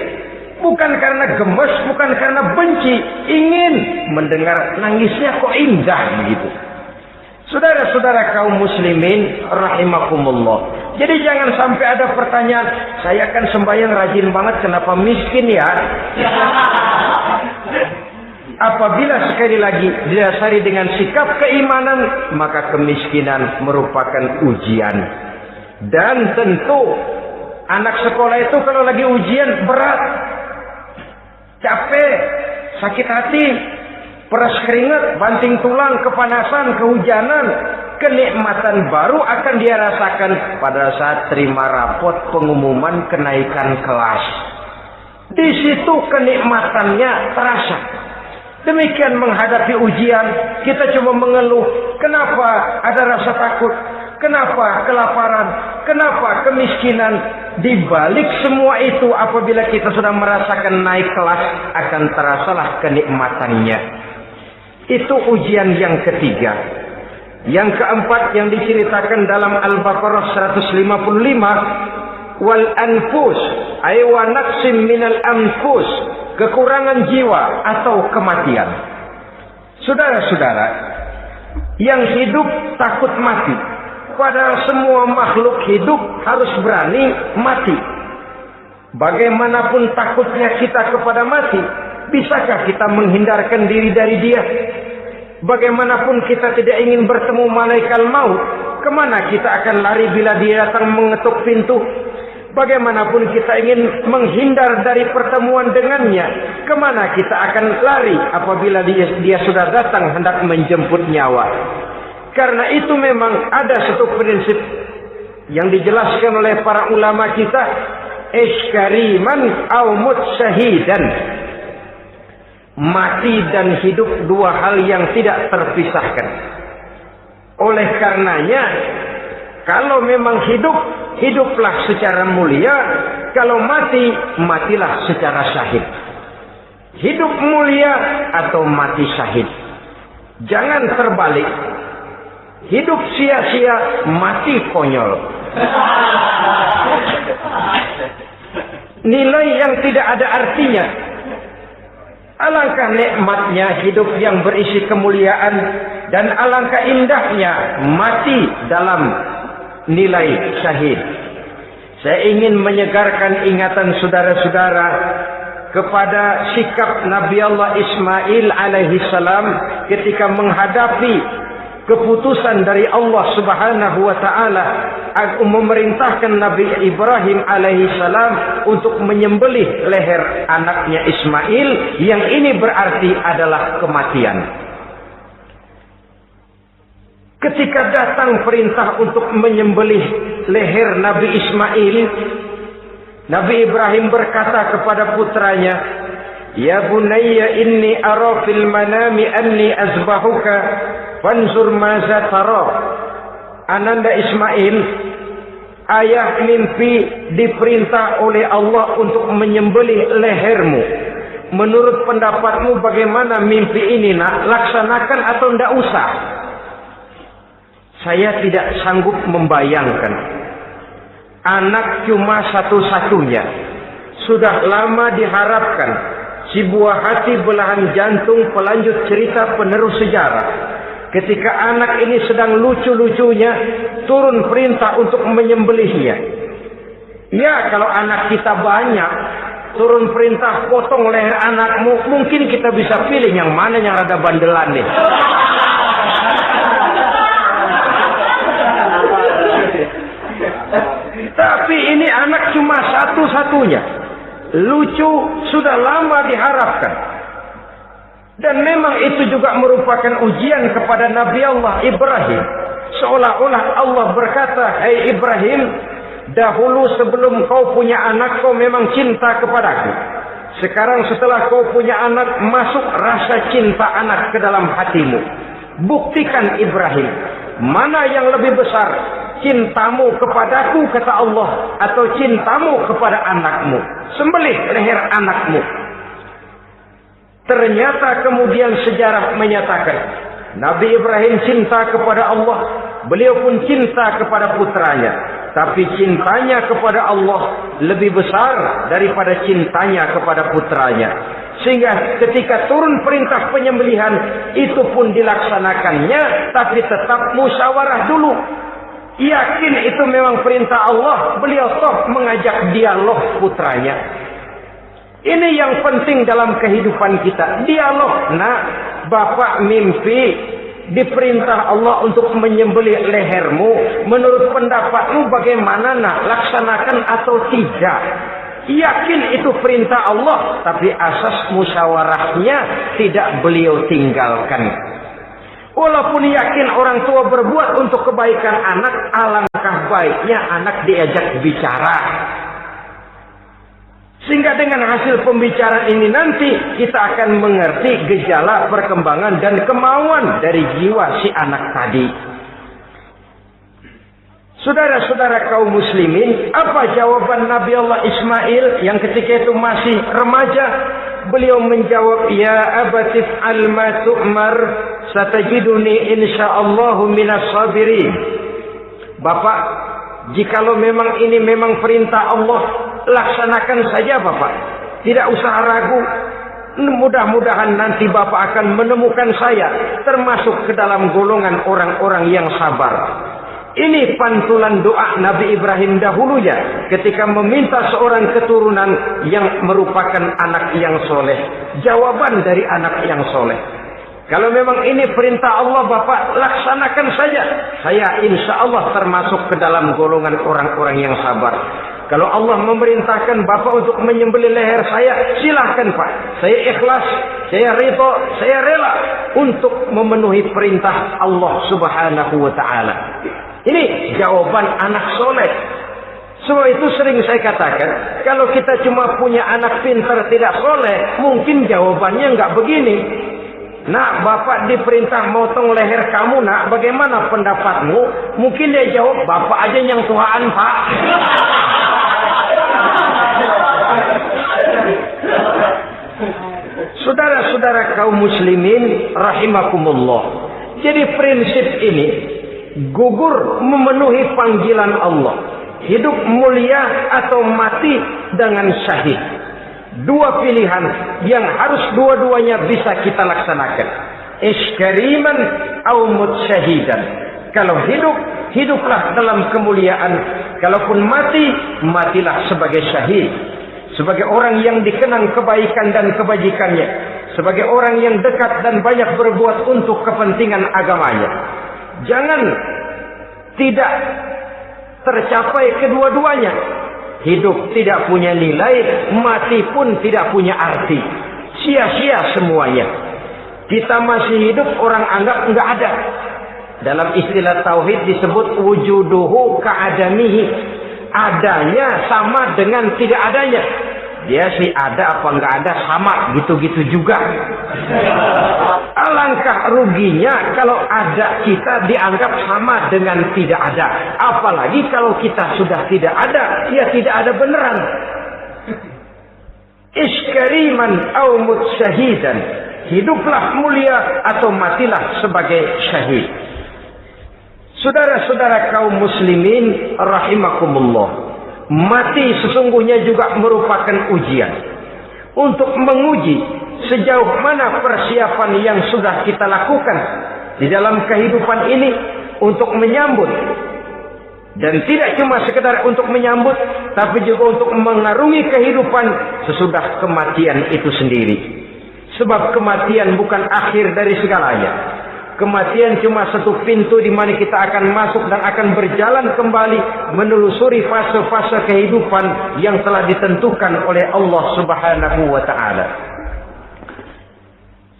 Bukan karena gemes, bukan karena benci, ingin mendengar nangisnya kok indah begitu. Saudara-saudara kaum muslimin rahimakumullah. Jadi jangan sampai ada pertanyaan, saya kan sembahyang rajin banget, kenapa miskin ya? Apabila sekali lagi didasari dengan sikap keimanan, maka kemiskinan merupakan ujian. Dan tentu anak sekolah itu kalau lagi ujian berat, capek, sakit hati, peras keringat, banting tulang, kepanasan, kehujanan, kenikmatan baru akan dia rasakan pada saat terima rapot pengumuman kenaikan kelas. Di situ kenikmatannya terasa. Demikian menghadapi ujian, kita cuma mengeluh, kenapa ada rasa takut, kenapa kelaparan, kenapa kemiskinan. Di balik semua itu, apabila kita sudah merasakan naik kelas, akan terasalah kenikmatannya. Itu ujian yang ketiga. Yang keempat yang diceritakan dalam Al-Baqarah 155, wal anfus ay wa naqsim minal anfus, kekurangan jiwa atau kematian. Saudara-saudara, yang hidup takut mati, padahal semua makhluk hidup harus berani mati. Bagaimanapun takutnya kita kepada mati, bisakah kita menghindarkan diri dari dia? Bagaimanapun kita tidak ingin bertemu malaikat maut, kemana kita akan lari bila dia datang mengetuk pintu? Bagaimanapun kita ingin menghindar dari pertemuan dengannya, kemana kita akan lari apabila dia sudah datang hendak menjemput nyawa? Karena itu memang ada satu prinsip yang dijelaskan oleh para ulama kita, iskariman au mut syahidan. Mati dan hidup dua hal yang tidak terpisahkan. Oleh karenanya, kalau memang hidup, hiduplah secara mulia. Kalau mati, matilah secara syahid. Hidup mulia atau mati syahid. Jangan terbalik. Hidup sia-sia, mati konyol. Nilai yang tidak ada artinya. Alangkah nikmatnya hidup yang berisi kemuliaan, dan alangkah indahnya mati dalam nilai syahid. Saya ingin menyegarkan ingatan saudara-saudara kepada sikap Nabi Allah Ismail alaihi salam ketika menghadapi keputusan dari Allah Subhanahu wa taala memerintahkan Nabi Ibrahim alaihi salam untuk menyembelih leher anaknya Ismail, yang ini berarti adalah kematian. Ketika datang perintah untuk menyembelih leher Nabi Ismail, Nabi Ibrahim berkata kepada putranya, "Ya bunayya inni ara fil manami anni azbahuka fanzur maza tara." Ananda Ismail, ayah mimpi diperintah oleh Allah untuk menyembelih lehermu. menurut pendapatmu bagaimana mimpi ini nak? Laksanakan atau ndak usah? Saya tidak sanggup membayangkan. Anak cuma satu-satunya. Sudah lama diharapkan. Si buah hati belahan jantung pelanjut cerita penerus sejarah. Ketika anak ini sedang lucu-lucunya, turun perintah untuk menyembelihnya. Ya, kalau anak kita banyak, turun perintah potong leher anakmu, mungkin kita bisa pilih yang mana yang rada bandelan nih. Tapi ini anak cuma satu-satunya. Lucu, sudah lama diharapkan. Dan memang itu juga merupakan ujian kepada Nabi Allah Ibrahim. Seolah-olah Allah berkata, "Hai Ibrahim, dahulu sebelum kau punya anak, kau memang cinta kepadaku. Sekarang setelah kau punya anak, masuk rasa cinta anak ke dalam hatimu. Buktikan Ibrahim, mana yang lebih besar, cintamu kepadaku, kata Allah, atau cintamu kepada anakmu. Sembelih leher anakmu." Ternyata kemudian sejarah menyatakan Nabi Ibrahim cinta kepada Allah, beliau pun cinta kepada putranya. Tapi cintanya kepada Allah lebih besar daripada cintanya kepada putranya. Sehingga ketika turun perintah penyembelihan, itu pun dilaksanakannya, tapi tetap musyawarah dulu. Yakin itu memang perintah Allah, beliau toh mengajak dialog putranya. Ini yang penting dalam kehidupan kita. Dialog. Nah, bapak mimpi diperintah Allah untuk menyembelih lehermu. Menurut pendapatmu bagaimana nak? Laksanakan atau tidak? Yakin itu perintah Allah, tapi asas musyawarahnya tidak beliau tinggalkan. Walaupun yakin orang tua berbuat untuk kebaikan anak, alangkah baiknya anak diajak bicara. Sehingga dengan hasil pembicaraan ini nanti kita akan mengerti gejala perkembangan dan kemauan dari jiwa si anak tadi. Saudara-saudara kaum muslimin, apa jawaban Nabi Allah Ismail yang ketika itu masih remaja? Beliau menjawab, "Ya abatif al-ma tu'mar, satajiduni insyaallahu minas sabirin." Bapak, jikalau memang ini memang perintah Allah, laksanakan saja Bapak. Tidak usah ragu. Mudah-mudahan nanti Bapak akan menemukan saya termasuk ke dalam golongan orang-orang yang sabar. Ini pantulan doa Nabi Ibrahim dahulunya ketika meminta seorang keturunan yang merupakan anak yang soleh. Jawaban dari anak yang soleh. Kalau memang ini perintah Allah Bapak, laksanakan saja. Saya insya Allah termasuk ke dalam golongan orang-orang yang sabar. Kalau Allah memerintahkan Bapak untuk menyembelih leher saya, silahkan Pak. Saya ikhlas, saya ridho, saya rela untuk memenuhi perintah Allah Subhanahu wa ta'ala. Ini jawaban anak soleh. Sebab itu sering saya katakan, kalau kita cuma punya anak pintar tidak soleh, mungkin jawabannya nggak begini. Nak, Bapak diperintah motong leher kamu, nak, bagaimana pendapatmu? Mungkin dia jawab, Bapak aja yang Tuhan, Pak. Saudara-saudara kaum muslimin rahimakumullah. Jadi prinsip ini gugur memenuhi panggilan Allah. Hidup mulia atau mati dengan syahid. Dua pilihan yang harus dua-duanya bisa kita laksanakan. Iskariman au mutsyahidan. Kalau hidup, hiduplah dalam kemuliaan. Kalaupun mati, matilah sebagai syahid. Sebagai orang yang dikenang kebaikan dan kebajikannya. Sebagai orang yang dekat dan banyak berbuat untuk kepentingan agamanya. Jangan tidak tercapai kedua-duanya. Hidup tidak punya nilai, mati pun tidak punya arti. Sia-sia semuanya. Kita masih hidup, orang anggap enggak ada. Dalam istilah tauhid disebut wujuduhu ka'adamihi. Adanya sama dengan tidak adanya. Dia sih ada apa enggak ada sama, gitu-gitu juga. Alangkah ruginya kalau ada kita dianggap sama dengan tidak ada. Apalagi kalau kita sudah tidak ada, ya tidak ada beneran. iskariman au mut syahidan, hiduplah mulia atau matilah sebagai syahid. Saudara-saudara kaum muslimin rahimakumullah, mati sesungguhnya juga merupakan ujian untuk menguji sejauh mana persiapan yang sudah kita lakukan di dalam kehidupan ini untuk menyambut. Dan tidak cuma sekedar untuk menyambut, tapi juga untuk mengarungi kehidupan sesudah kematian itu sendiri. Sebab kematian bukan akhir dari segalanya. Kematian cuma satu pintu di mana kita akan masuk dan akan berjalan kembali menelusuri fase-fase kehidupan yang telah ditentukan oleh Allah Subhanahu wa taala.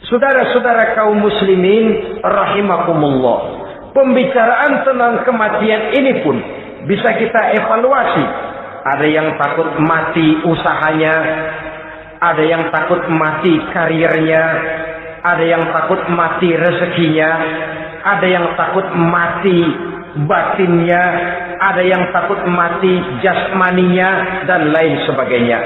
Saudara-saudara kaum muslimin rahimakumullah, pembicaraan tentang kematian ini pun bisa kita evaluasi. Ada yang takut mati usahanya, ada yang takut mati karirnya, ada yang takut mati rezekinya, ada yang takut mati batinnya, ada yang takut mati jasmaninya, dan lain sebagainya.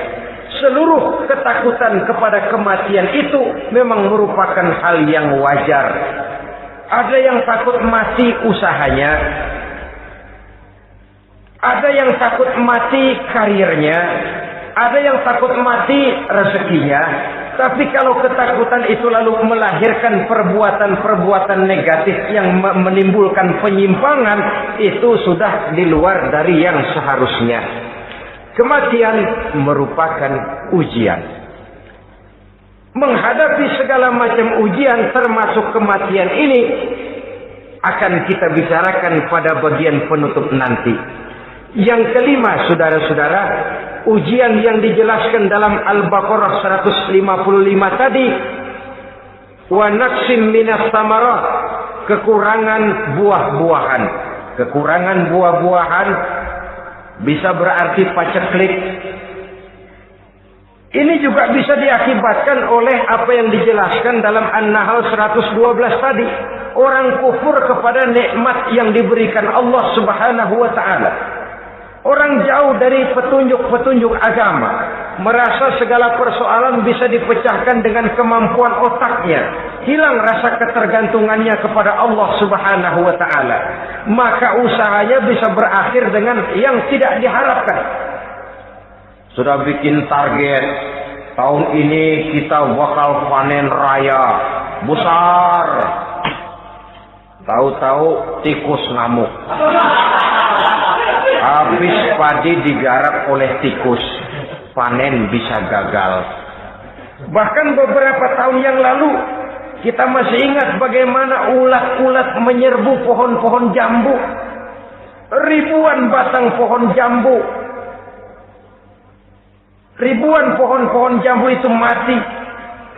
Seluruh ketakutan kepada kematian itu memang merupakan hal yang wajar. Ada yang takut mati usahanya, ada yang takut mati karirnya, ada yang takut mati rezekinya. Tapi kalau ketakutan itu lalu melahirkan perbuatan-perbuatan negatif yang menimbulkan penyimpangan, itu sudah di luar dari yang seharusnya. Kematian merupakan ujian. Menghadapi segala macam ujian termasuk kematian ini akan kita bicarakan pada bagian penutup nanti. Yang kelima, saudara-saudara, ujian yang dijelaskan dalam Al-Baqarah 155 tadi, wa naqsim minas samarat, kekurangan buah-buahan. Kekurangan buah-buahan bisa berarti paceklik. Ini juga bisa diakibatkan oleh apa yang dijelaskan dalam An-Nahl 112 tadi. Orang kufur kepada nikmat yang diberikan Allah Subhanahu wa taala. Orang jauh dari petunjuk-petunjuk agama, merasa segala persoalan bisa dipecahkan dengan kemampuan otaknya. Hilang rasa ketergantungannya kepada Allah Subhanahu wa taala. Maka usahanya bisa berakhir dengan yang tidak diharapkan. Sudah bikin target, tahun ini kita bakal panen raya besar. Tahu-tahu tikus ngamuk. Habis padi digarap oleh tikus, panen bisa gagal. Bahkan beberapa tahun yang lalu, kita masih ingat bagaimana ulat-ulat menyerbu pohon-pohon jambu. Ribuan batang pohon jambu, ribuan pohon-pohon jambu itu mati.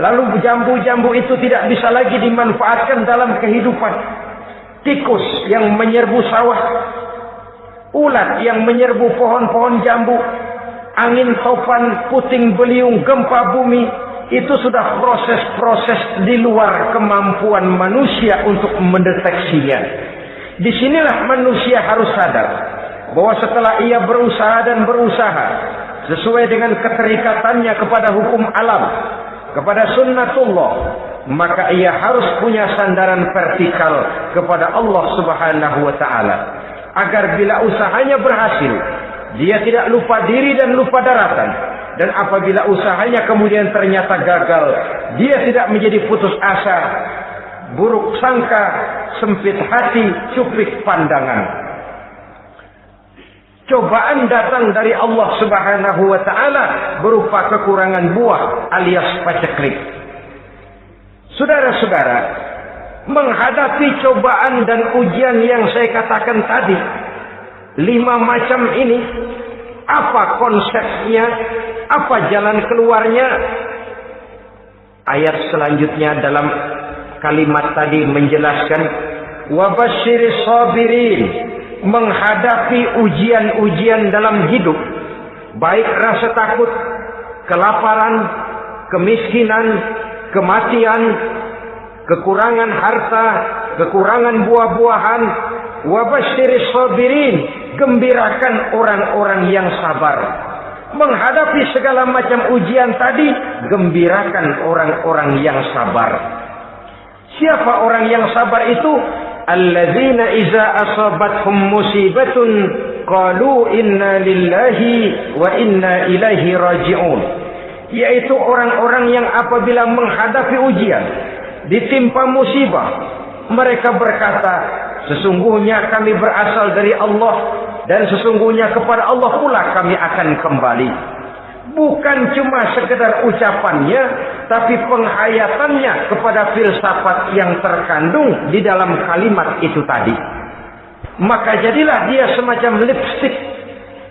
Lalu jambu-jambu itu tidak bisa lagi dimanfaatkan dalam kehidupan. Tikus yang menyerbu sawah, ulat yang menyerbu pohon-pohon jambu, angin topan, puting beliung, gempa bumi, itu sudah proses-proses di luar kemampuan manusia untuk mendeteksinya. Disinilah manusia harus sadar bahwa setelah ia berusaha dan berusaha sesuai dengan keterikatannya kepada hukum alam, kepada sunnatullah, maka ia harus punya sandaran vertikal kepada Allah Subhanahu wa taala. Agar bila usahanya berhasil, dia tidak lupa diri dan lupa daratan. Dan apabila usahanya kemudian ternyata gagal, dia tidak menjadi putus asa, buruk sangka, sempit hati, cuplik pandangan. Cobaan datang dari Allah Subhanahu wa taala berupa kekurangan buah alias paceklik. Saudara-saudara, menghadapi cobaan dan ujian yang saya katakan tadi, 5 macam ini, apa konsepnya, apa jalan keluarnya? Ayat selanjutnya dalam kalimat tadi menjelaskan, wabasyiris sabirin, menghadapi ujian-ujian dalam hidup, baik rasa takut, kelaparan, kemiskinan, kematian, kekurangan harta, kekurangan buah-buahan. Wabasyiris sabirin, gembirakan orang-orang yang sabar. menghadapi segala macam ujian tadi, gembirakan orang-orang yang sabar. Siapa orang yang sabar itu? Alladzina iza asabathum musibatun qalu inna lillahi wa inna ilaihi raji'un. Yaitu orang-orang yang apabila menghadapi ujian, ditimpa musibah, mereka berkata, sesungguhnya kami berasal dari Allah dan sesungguhnya kepada Allah pula kami akan kembali. Bukan cuma sekedar ucapannya, tapi penghayatannya kepada filsafat yang terkandung di dalam kalimat itu tadi. Maka jadilah dia semacam lipstick,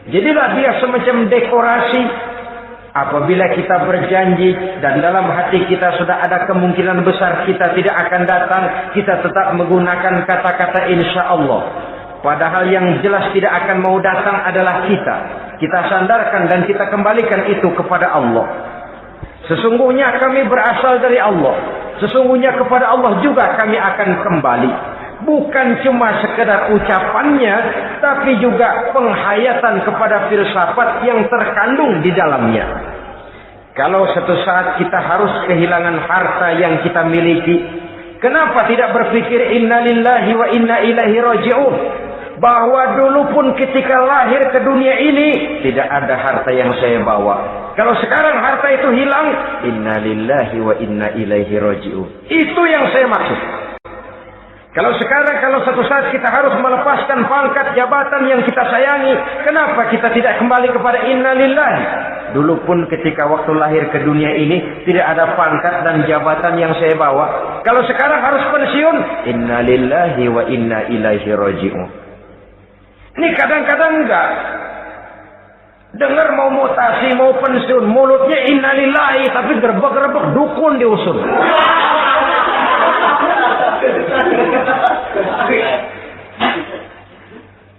jadilah dia semacam dekorasi. Apabila kita berjanji dan dalam hati kita sudah ada kemungkinan besar kita tidak akan datang, kita tetap menggunakan kata-kata insya Allah. Padahal yang jelas tidak akan mau datang adalah kita. Kita sandarkan dan kita kembalikan itu kepada Allah. Sesungguhnya kami berasal dari Allah. Sesungguhnya kepada Allah juga kami akan kembali. Bukan cuma sekedar ucapannya, tapi juga penghayatan kepada filsafat yang terkandung di dalamnya. Kalau suatu saat kita harus kehilangan harta yang kita miliki, kenapa tidak berpikir inna lillahi wa inna ilaihi raji'un? Bahwa dulu pun ketika lahir ke dunia ini tidak ada harta yang saya bawa. Kalau sekarang harta itu hilang, inna lillahi wa inna ilaihi raji'un. Itu yang saya maksud. Kalau sekarang, kalau suatu saat kita harus melepaskan pangkat jabatan yang kita sayangi, kenapa kita tidak kembali kepada inna lillahi? Dulu pun ketika waktu lahir ke dunia ini tidak ada pangkat dan jabatan yang saya bawa. Kalau sekarang harus pensiun, inna lillahi wa inna ilaihi raji'un. Ini kadang-kadang enggak. Dengar mau mutasi, mau pensiun, mulutnya inna lillahi, tapi gerbek-gerbek dukun diusul.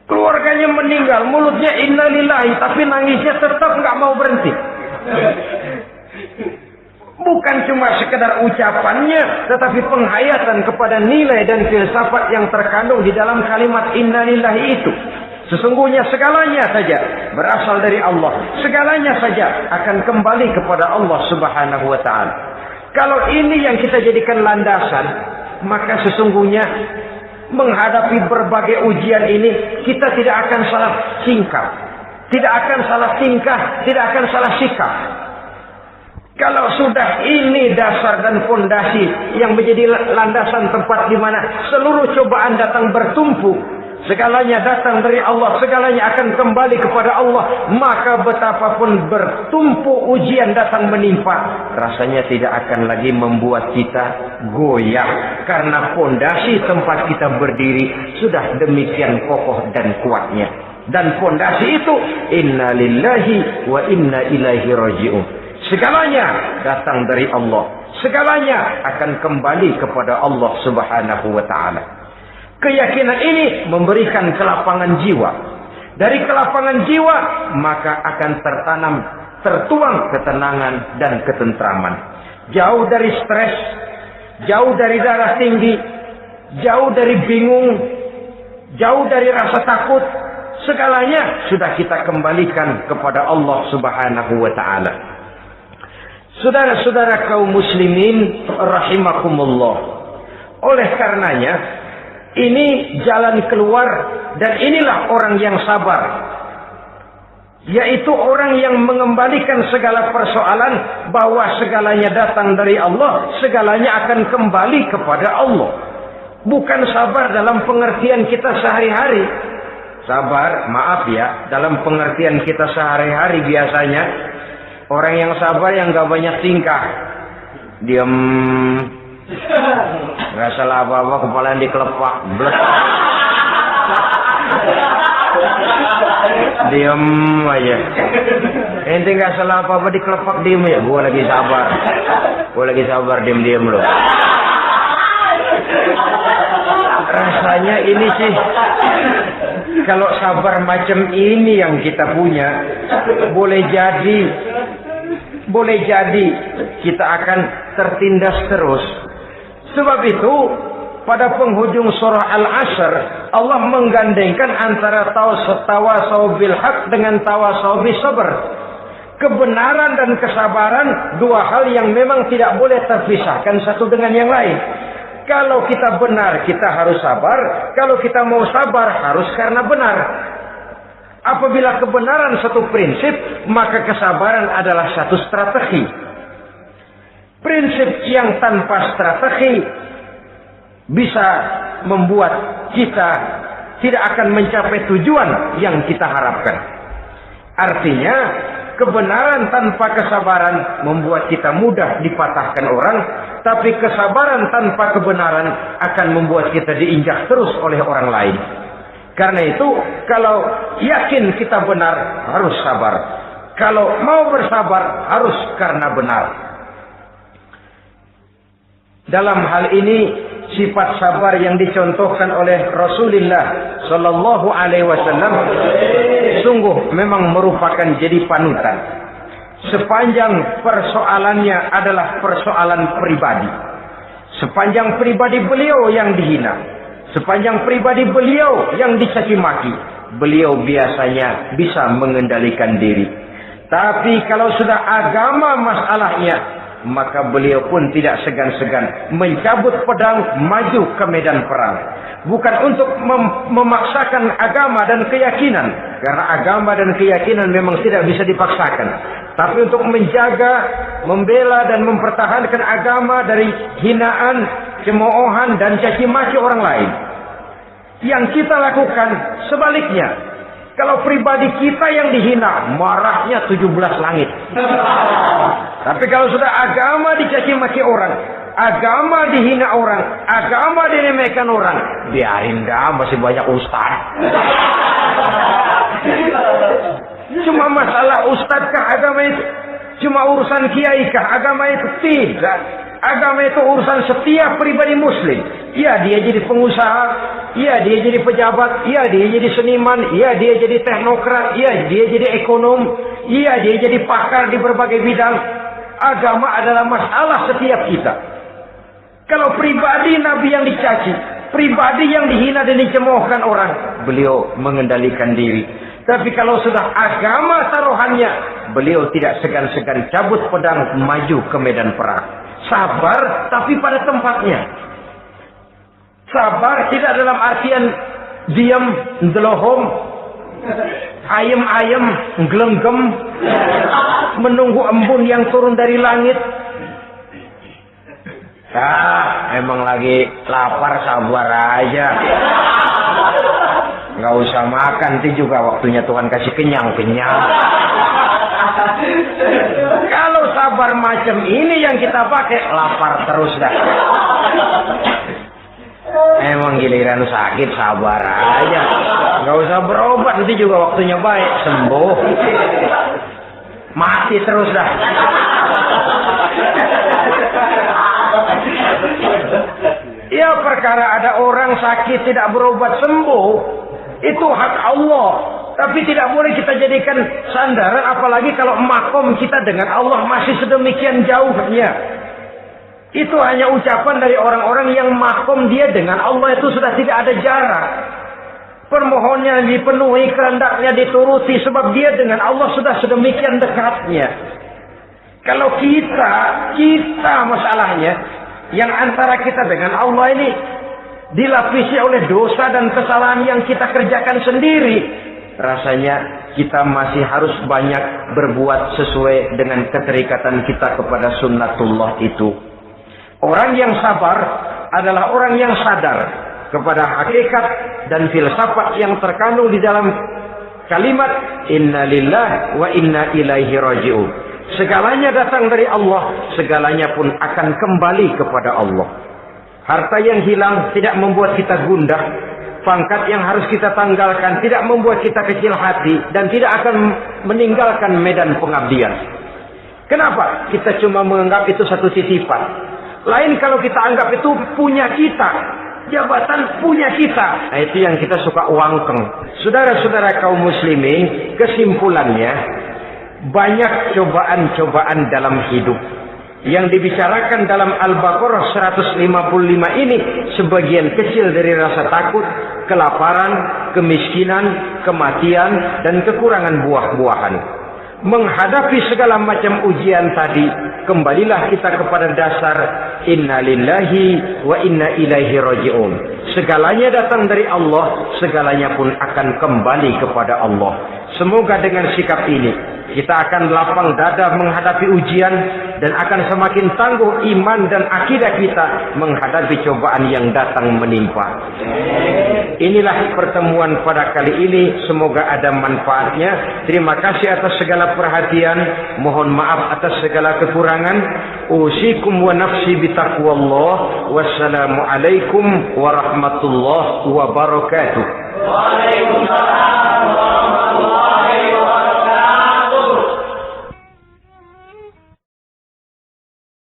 Keluarganya meninggal, mulutnya innalillahi, tapi nangisnya tetap nggak mau berhenti. Bukan cuma sekedar ucapannya, tetapi penghayatan kepada nilai dan filsafat yang terkandung di dalam kalimat innalillahi itu. Sesungguhnya segalanya saja berasal dari Allah. Segalanya saja akan kembali kepada Allah Subhanahu wa ta'ala. Kalau ini yang kita jadikan landasan, maka sesungguhnya menghadapi berbagai ujian ini kita tidak akan salah tingkah, tidak akan salah tingkah, tidak akan salah sikap. Kalau sudah ini dasar dan fondasi yang menjadi landasan tempat di mana seluruh cobaan datang bertumpu, segalanya datang dari Allah, segalanya akan kembali kepada Allah, maka betapapun bertumpu ujian datang menimpa, rasanya tidak akan lagi membuat kita goyah, karena fondasi tempat kita berdiri sudah demikian kokoh dan kuatnya. Dan fondasi itu inna lillahi wa inna ilaihi raji'un. Segalanya datang dari Allah, segalanya akan kembali kepada Allah Subhanahu wa ta'ala. Keyakinan ini memberikan kelapangan jiwa. Dari kelapangan jiwa, maka akan tertuang ketenangan dan ketentraman. Jauh dari stres, jauh dari darah tinggi, jauh dari bingung, jauh dari rasa takut. Segalanya sudah kita kembalikan kepada Allah Subhanahu wa ta'ala. Saudara-saudara kaum muslimin rahimakumullah. Oleh karenanya, ini jalan keluar dan inilah orang yang sabar. Yaitu orang yang mengembalikan segala persoalan bahwa segalanya datang dari Allah, segalanya akan kembali kepada Allah. Bukan sabar dalam pengertian kita sehari-hari. Sabar, maaf ya, dalam pengertian kita sehari-hari biasanya orang yang sabar yang gak banyak tingkah, diam, gak salah apa-apa, kepala yang dikelepak, blek, diam aja. Ente gak salah apa-apa dikelepak, diam ya. Gue lagi sabar, diam-diam loh. Rasanya ini sih, kalau sabar macam ini yang kita punya, boleh jadi kita akan tertindas terus. Sebab itu pada penghujung surah Al-Asr Allah menggandengkan antara tawasau bil haq dengan tawasau bis sabr. Kebenaran dan kesabaran dua hal yang memang tidak boleh terpisahkan satu dengan yang lain. Kalau kita benar, kita harus sabar. Kalau kita mau sabar, harus karena benar. Apabila kebenaran satu prinsip, maka kesabaran adalah satu strategi. Prinsip yang tanpa strategi bisa membuat kita tidak akan mencapai tujuan yang kita harapkan. Artinya, kebenaran tanpa kesabaran membuat kita mudah dipatahkan orang, tapi kesabaran tanpa kebenaran akan membuat kita diinjak terus oleh orang lain. Karena itu, kalau yakin kita benar, harus sabar. Kalau mau bersabar, harus karena benar. Dalam hal ini, sifat sabar yang dicontohkan oleh Rasulullah Sallallahu Alaihi Wasallam sungguh memang merupakan jadi panutan. Sepanjang persoalannya adalah persoalan pribadi. Sepanjang pribadi beliau yang dihina, sepanjang pribadi beliau yang dicaci maki, beliau biasanya bisa mengendalikan diri. Tapi kalau sudah agama masalahnya, maka beliau pun tidak segan-segan mencabut pedang, maju ke medan perang. Bukan untuk memaksakan agama dan keyakinan, karena agama dan keyakinan memang tidak bisa dipaksakan, tapi untuk menjaga, membela dan mempertahankan agama dari hinaan, cemoohan dan caci maki orang lain. Yang kita lakukan sebaliknya. Kalau pribadi kita yang dihina, marahnya 17 langit. Tapi kalau sudah agama dicaci maki orang, agama dihina orang, agama diremehkan orang, biarin dah, masih banyak ustaz. Cuma masalah ustadkah agama itu? Cuma urusan kiaikah agama itu? Tidak. Agama itu urusan setiap pribadi muslim. Ya dia jadi pengusaha, ya dia jadi pejabat, ya dia jadi seniman, ya dia jadi teknokrat, ya dia jadi ekonom, ya dia jadi pakar di berbagai bidang. Agama adalah masalah setiap kita. Kalau pribadi Nabi yang dicaci, pribadi yang dihina dan dicemoohkan orang, beliau mengendalikan diri. Tapi kalau sudah agama taruhannya, beliau tidak segan-segan cabut pedang, maju ke medan perang. Sabar tapi pada tempatnya. Sabar tidak dalam artian diam, ndelohom, ayem-ayem, nggelenggem, menunggu embun yang turun dari langit. Emang lagi lapar, sabar aja. Nggak usah makan, nanti juga waktunya Tuhan kasih kenyang-kenyang. Kalau sabar macam ini yang kita pakai, lapar terus dah. Emang giliran sakit, sabar aja. Nggak usah berobat, nanti juga waktunya baik, sembuh. Mati terus dah. Ya perkara ada orang sakit tidak berobat sembuh, itu hak Allah. Tapi tidak boleh kita jadikan sandaran, apalagi kalau makom kita dengan Allah masih sedemikian jauhnya. Itu hanya ucapan dari orang-orang yang makom dia dengan Allah itu sudah tidak ada jarak. Permohonannya dipenuhi, kehendaknya dituruti, sebab dia dengan Allah sudah sedemikian dekatnya. Kalau kita masalahnya, yang antara kita dengan Allah ini dilapisi oleh dosa dan kesalahan yang kita kerjakan sendiri. Rasanya kita masih harus banyak berbuat sesuai dengan keterikatan kita kepada sunnatullah itu. Orang yang sabar adalah orang yang sadar kepada hakikat dan filsafat yang terkandung di dalam kalimat Inna lillahi wa inna ilaihi raji'un. Segalanya datang dari Allah, segalanya pun akan kembali kepada Allah. Harta yang hilang tidak membuat kita gundah. Pangkat yang harus kita tanggalkan tidak membuat kita kecil hati dan tidak akan meninggalkan medan pengabdian. Kenapa? Kita cuma menganggap itu satu titipan. Lain kalau kita anggap itu punya kita, jabatan punya kita. Nah, itu yang kita suka uangkeng. Saudara-saudara kaum muslimin, kesimpulannya banyak cobaan-cobaan dalam hidup. Yang dibicarakan dalam Al-Baqarah 155 ini sebagian kecil dari rasa takut, kelaparan, kemiskinan, kematian, dan kekurangan buah-buahan. menghadapi segala macam ujian tadi, kembalilah kita kepada dasar inna lillahi wa inna ilaihi raji'un. Segalanya datang dari Allah, segalanya pun akan kembali kepada Allah. Semoga dengan sikap ini kita akan lapang dada menghadapi ujian dan akan semakin tangguh iman dan akidah kita menghadapi cobaan yang datang menimpa. Inilah pertemuan pada kali ini, semoga ada manfaatnya. Terima kasih atas segala perhatian, mohon maaf atas segala kekurangan. Usikum wa nafsi bitaqwallah. Wassalamualaikum warahmatullahi wabarakatuh. Waalaikumsalam.